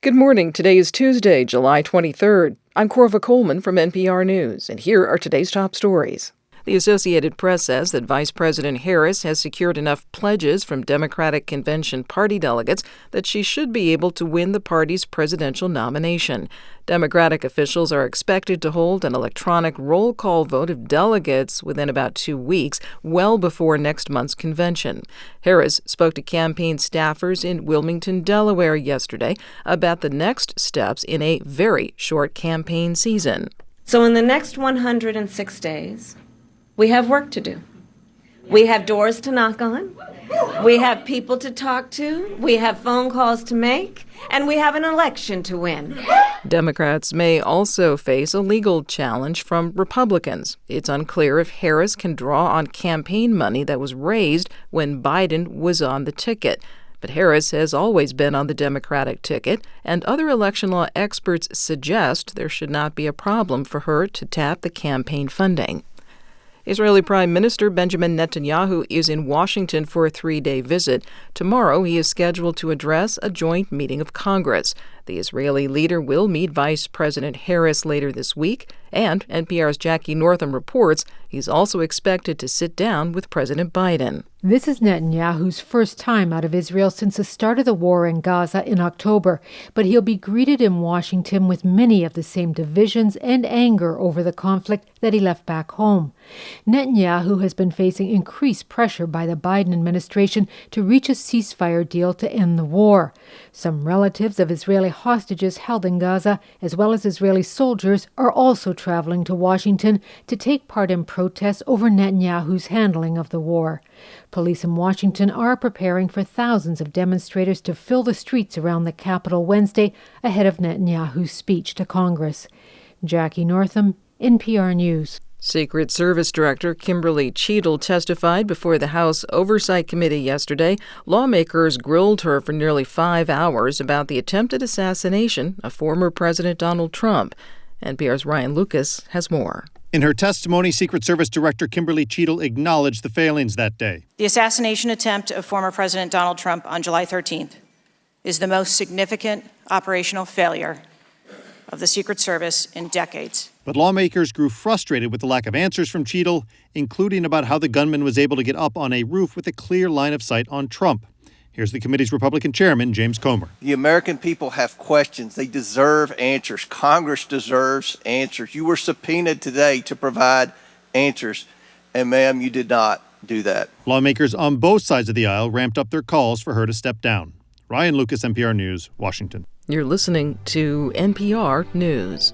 Good morning. Today is Tuesday, July 23rd. I'm Corva Coleman from NPR News, and here are today's top stories. The Associated Press says that Vice President Harris has secured enough pledges from Democratic Convention party delegates that she should be able to win the party's presidential nomination. Democratic officials are expected to hold an electronic roll call vote of delegates within about 2 weeks, well before next month's convention. Harris spoke to campaign staffers in Wilmington, Delaware yesterday about the next steps in a very short campaign season. So in the next 106 days, we have work to do. We have doors to knock on. We have people to talk to. We have phone calls to make. And we have an election to win. Democrats may also face a legal challenge from Republicans. It's unclear if Harris can draw on campaign money that was raised when Biden was on the ticket. But Harris has always been on the Democratic ticket, and other election law experts suggest there should not be a problem for her to tap the campaign funding. Israeli Prime Minister Benjamin Netanyahu is in Washington for a 3-day visit. Tomorrow, he is scheduled to address a joint meeting of Congress. The Israeli leader will meet Vice President Harris later this week, and NPR's Jackie Northam reports he's also expected to sit down with President Biden. This is Netanyahu's first time out of Israel since the start of the war in Gaza in October, but he'll be greeted in Washington with many of the same divisions and anger over the conflict that he left back home. Netanyahu has been facing increased pressure by the Biden administration to reach a ceasefire deal to end the war. Some relatives of Israeli hostages held in Gaza, as well as Israeli soldiers, are also traveling to Washington to take part in protests over Netanyahu's handling of the war. Police in Washington are preparing for thousands of demonstrators to fill the streets around the Capitol Wednesday ahead of Netanyahu's speech to Congress. Jackie Northam, NPR News. Secret Service Director Kimberly Cheadle testified before the House Oversight Committee yesterday. Lawmakers grilled her for nearly 5 hours about the attempted assassination of former President Donald Trump. NPR's Ryan Lucas has more. In her testimony, Secret Service Director Kimberly Cheadle acknowledged the failings that day. The assassination attempt of former President Donald Trump on July 13th is the most significant operational failure of the Secret Service in decades. But lawmakers grew frustrated with the lack of answers from Cheadle, including about how the gunman was able to get up on a roof with a clear line of sight on Trump. Here's the committee's Republican chairman, James Comer. The American people have questions. They deserve answers. Congress deserves answers. You were subpoenaed today to provide answers, and ma'am, you did not do that. Lawmakers on both sides of the aisle ramped up their calls for her to step down. Ryan Lucas, NPR News, Washington. You're listening to NPR News.